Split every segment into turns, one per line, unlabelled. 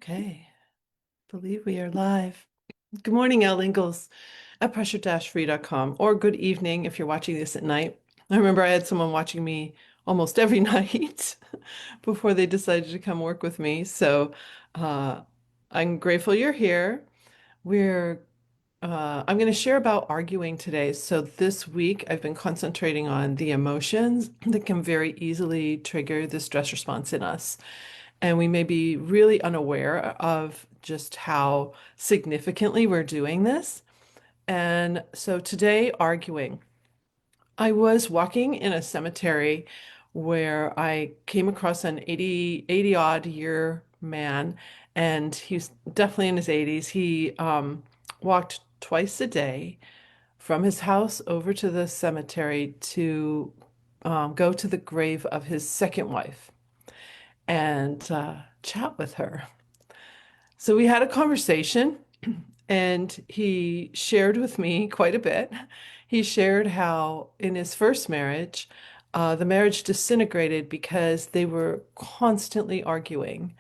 Okay, believe we are live. Good morning, Elle Ingalls at pressure-free.com, or good evening if you're watching this at night. I remember I had someone watching me almost every night before they decided to come work with me. So uh, I'm grateful you're here. We're I'm going to share about arguing today. So this week I've been concentrating on the emotions that can very easily trigger the stress response in us. And we may be really unaware of just how significantly we're doing this. And so today, arguing. I was walking in a cemetery where I came across an 80 odd year man, and he's definitely in his 80s. He walked twice a day from his house over to the cemetery to go to the grave of his second wife and chat with her. So we had a conversation, and he shared with me quite a bit. He shared how in his first marriage, the marriage disintegrated because they were constantly arguing.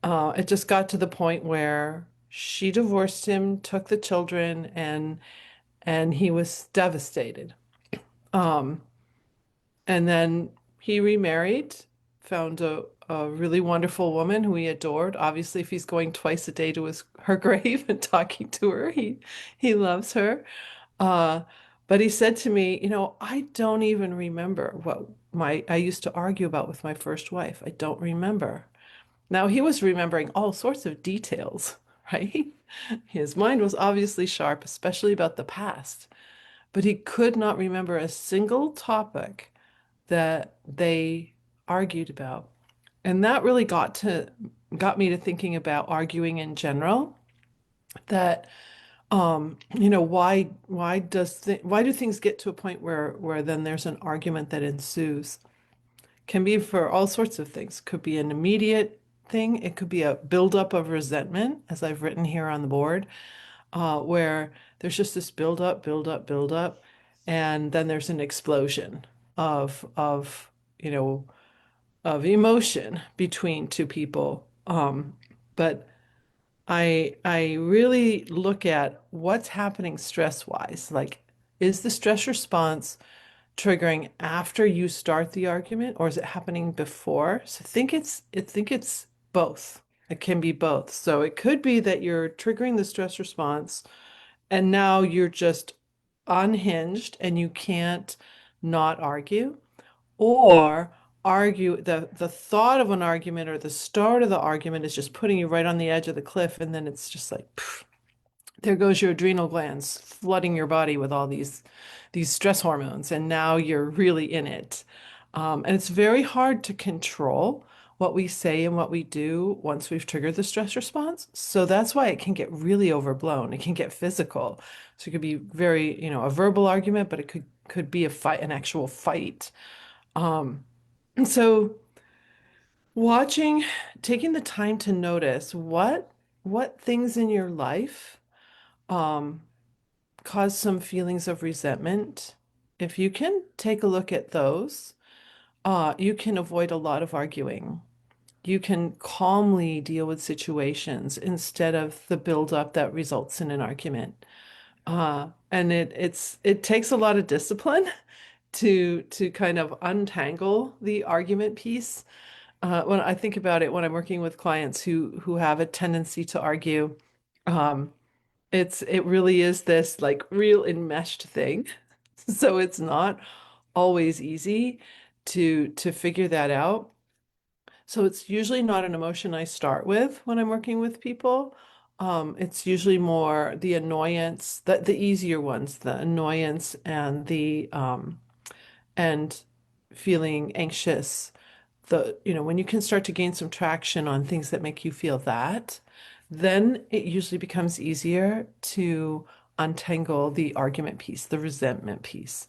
It just got to the point where she divorced him, took the children, and he was devastated. Um, and then he remarried, found a really wonderful woman who he adored. Obviously, if he's going twice a day to her grave and talking to her, he loves her. Uh, but he said to me, I don't even remember what my I used to argue about with my first wife. I don't remember. Now he was remembering all sorts of details, right? His mind was obviously sharp, especially about the past, but he could not remember a single topic that they argued about. And that really got me to thinking about arguing in general, that why do things get to a point where then there's an argument that ensues? Can be for all sorts of things. Could be an immediate thing. It could be a buildup of resentment, as I've written here on the board, where there's just this build up, and then there's an explosion of you know of emotion between two people. But I really look at what's happening stress-wise. Like, is the stress response triggering after you start the argument, or is it happening before? So I think it's both. It can be both. So it could be that you're triggering the stress response and now you're just unhinged and you can't not argue, or argue the thought of an argument or the start of the argument is just putting you right on the edge of the cliff, and then it's just like pff, there goes your adrenal glands flooding your body with all these stress hormones, and now you're really in it. And it's very hard to control what we say and what we do once we've triggered the stress response. So that's why it can get really overblown. It can get physical. So it could be very, a verbal argument, but it could be a fight, an actual fight. And so watching, taking the time to notice what things in your life um, cause some feelings of resentment. If you can take a look at those, you can avoid a lot of arguing. You can calmly deal with situations instead of the buildup that results in an argument. And it takes a lot of discipline to kind of untangle the argument piece. When I think about it, when I'm working with clients who have a tendency to argue, um, it really is this like real enmeshed thing. So it's not always easy to figure that out. So it's usually not an emotion I start with when I'm working with people. It's usually more the annoyance, the easier ones, the annoyance and feeling anxious. When you can start to gain some traction on things that make you feel that, then it usually becomes easier to untangle the argument piece, the resentment piece.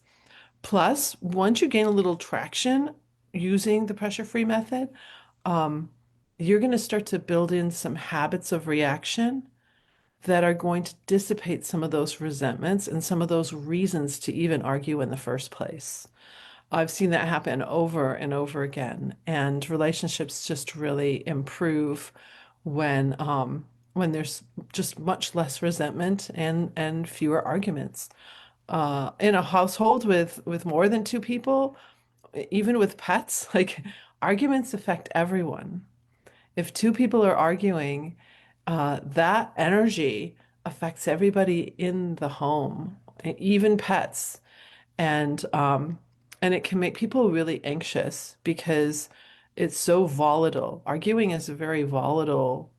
Plus, once you gain a little traction using the pressure-free method, um, you're going to start to build in some habits of reaction that are going to dissipate some of those resentments and some of those reasons to even argue in the first place. I've seen that happen over and over again, and relationships just really improve when there's just much less resentment and fewer arguments. In a household with more than two people, even with pets, like arguments affect everyone. If two people are arguing, that energy affects everybody in the home, even pets. And and it can make people really anxious because it's so volatile. Arguing is a very volatile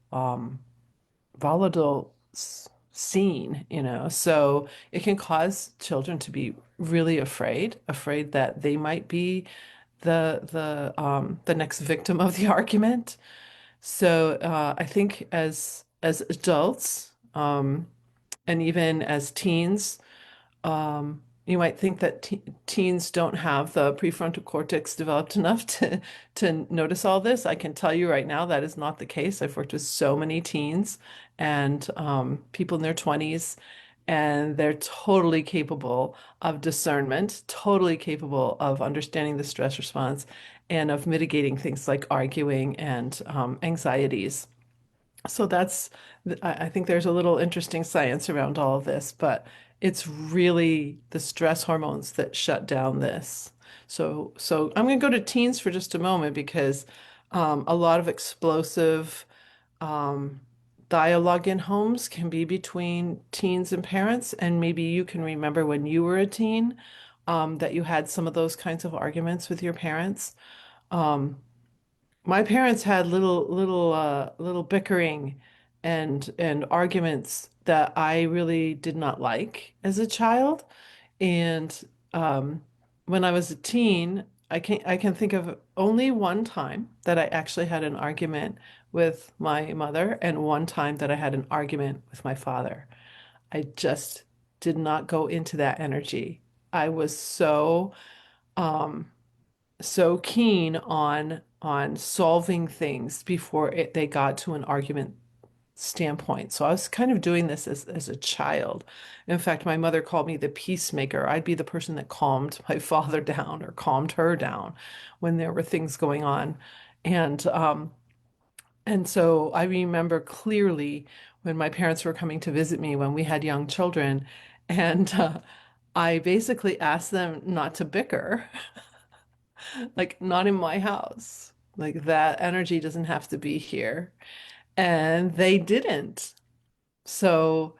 scene, you know. So it can cause children to be really afraid that they might be the next victim of the argument. So I think as adults, and even as teens, you might think that teens don't have the prefrontal cortex developed enough to notice all this. I can tell you right now that is not the case. I've worked with so many teens and people in their 20s, and they're totally capable of discernment, totally capable of understanding the stress response and of mitigating things like arguing and anxieties. So I think there's a little interesting science around all of this, but it's really the stress hormones that shut down this. So I'm going to go to teens for just a moment because a lot of explosive um, dialogue in homes can be between teens and parents, and maybe you can remember when you were a teen that you had some of those kinds of arguments with your parents. Um, my parents had little bickering and arguments that I really did not like as a child. And um, when I was a teen, I can think of only one time that I actually had an argument with my mother and one time that I had an argument with my father. I just did not go into that energy. I was um, so keen on solving things before they got to an argument standpoint. So I was kind of doing this as a child. In fact, my mother called me the peacemaker. I'd be the person that calmed my father down or calmed her down when there were things going on. And and so I remember clearly when my parents were coming to visit me when we had young children, and I basically asked them not to bicker. Like, not in my house. Like, that energy doesn't have to be here. And they didn't. So,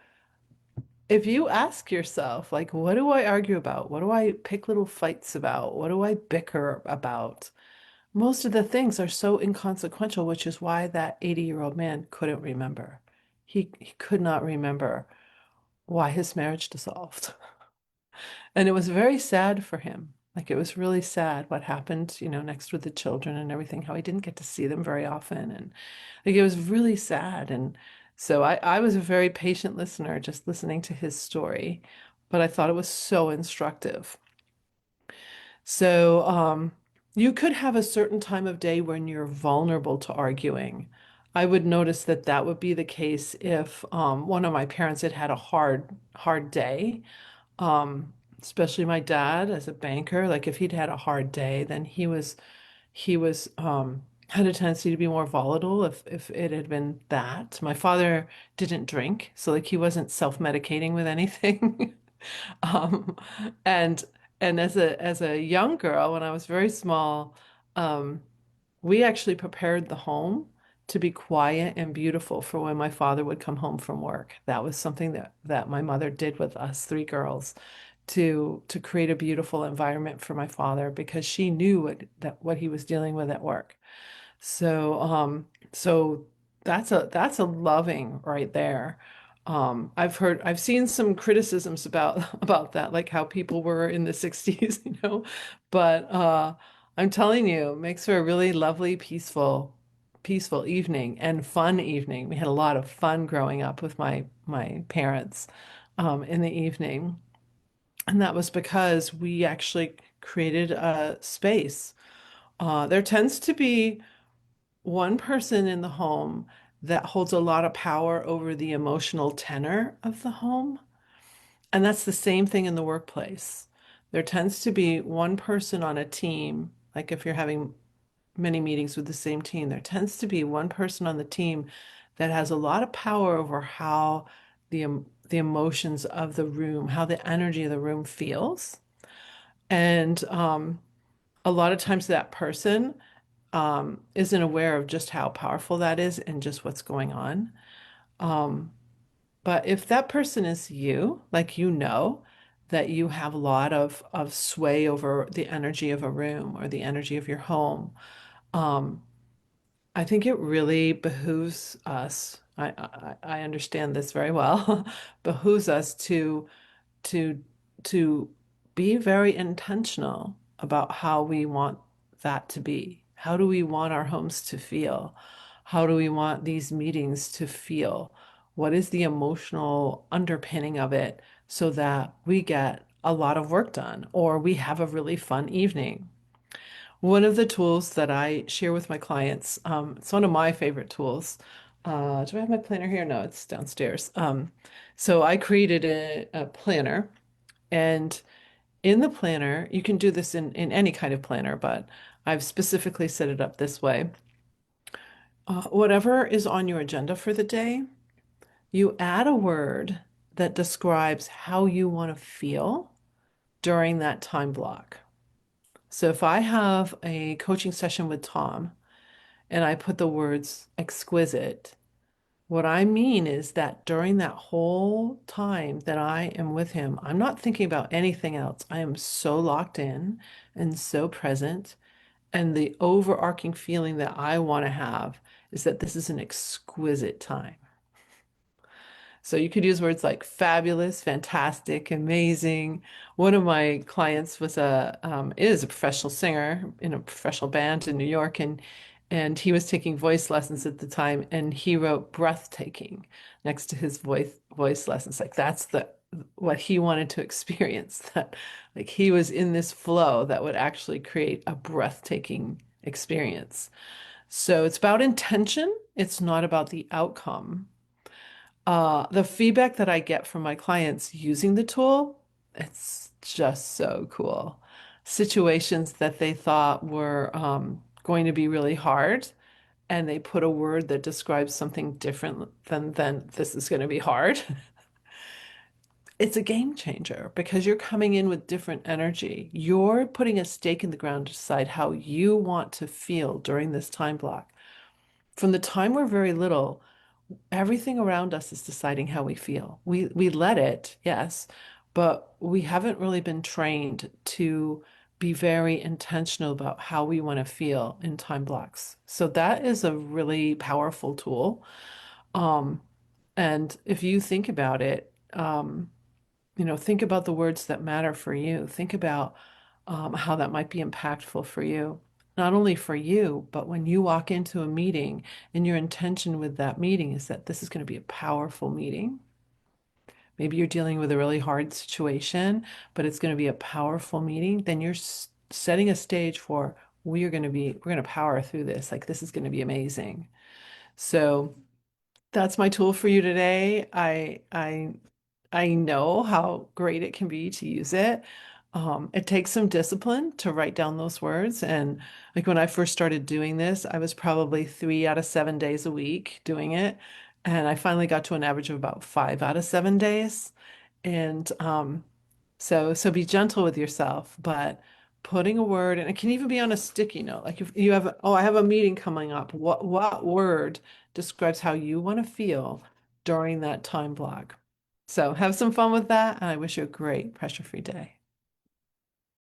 if you ask yourself, like, what do I argue about? What do I pick little fights about? What do I bicker about? Most of the things are so inconsequential, which is why that 80-year-old man couldn't remember. He could not remember why his marriage dissolved. And it was very sad for him. Like it was really sad what happened, next with the children and everything, how he didn't get to see them very often. And like it was really sad. And so I was a very patient listener, just listening to his story, but I thought it was so instructive. So you could have a certain time of day when you're vulnerable to arguing. I would notice that that would be the case if one of my parents had had a hard day, um, especially my dad as a banker. Like if he'd had a hard day, then he was had a tendency to be more volatile if it had been that. My father didn't drink, so like he wasn't self-medicating with anything. Um, and and as a young girl, when I was very small, um, we actually prepared the home to be quiet and beautiful for when my father would come home from work. That was something that my mother did with us three girls to create a beautiful environment for my father because she knew what he was dealing with at work. So that's a loving right there. I've seen some criticisms about that, like how people were in the 60s, but I'm telling you, it makes for a really lovely, peaceful evening and fun evening. We had a lot of fun growing up with my parents in the evening. And that was because we actually created a space. There tends to be one person in the home that holds a lot of power over the emotional tenor of the home. And that's the same thing in the workplace. There tends to be one person on a team, like if you're having many meetings with the same team, there tends to be one person on the team that has a lot of power over how the emotions of the room, how the energy of the room feels. And a lot of times that person isn't aware of just how powerful that is and just what's going on. Um, but if that person is you, like that you have a lot of sway over the energy of a room or the energy of your home, um, I think it really behooves us. I understand this very well. Behooves us to to be very intentional about how we want that to be. How do we want our homes to feel? How do we want these meetings to feel? What is the emotional underpinning of it so that we get a lot of work done or we have a really fun evening? One of the tools that I share with my clients, it's one of my favorite tools. Do I have my planner here? No, it's downstairs. So I created a planner, and in the planner, you can do this in any kind of planner, but I've specifically set it up this way. Whatever is on your agenda for the day, you add a word that describes how you want to feel during that time block. So if I have a coaching session with Tom and I put the words exquisite, what I mean is that during that whole time that I am with him, I'm not thinking about anything else. I am so locked in and so present. And the overarching feeling that I want to have is that this is an exquisite time. So you could use words like fabulous, fantastic, amazing. One of my clients is a professional singer in a professional band in New York, and he was taking voice lessons at the time, and he wrote breathtaking next to his voice lessons. Like that's the what he wanted to experience, that like he was in this flow that would actually create a breathtaking experience. So it's about intention. It's not about the outcome. The feedback that I get from my clients using the tool, it's just so cool. Situations that they thought were going to be really hard, and they put a word that describes something different than this is going to be hard. It's a game changer because you're coming in with different energy. You're putting a stake in the ground to decide how you want to feel during this time block. From the time we're very little, everything around us is deciding how we feel. We let it, yes, but we haven't really been trained to be very intentional about how we want to feel in time blocks. So that is a really powerful tool. Um, and if you think about it, think about the words that matter for you. Think about how that might be impactful for you. Not only for you, but when you walk into a meeting and your intention with that meeting is that this is going to be a powerful meeting. Maybe you're dealing with a really hard situation, but it's going to be a powerful meeting. Then you're setting a stage for we're going to power through this. Like this is going to be amazing. So that's my tool for you today. I know how great it can be to use it. It takes some discipline to write down those words. And like when I first started doing this, I was probably 3 out of 7 days a week doing it. And I finally got to an average of about 5 out of 7 days. And so be gentle with yourself, but putting a word, and it can even be on a sticky note. Like if you have, oh, I have a meeting coming up. What word describes how you want to feel during that time block? So have some fun with that, and I wish you a great pressure-free day.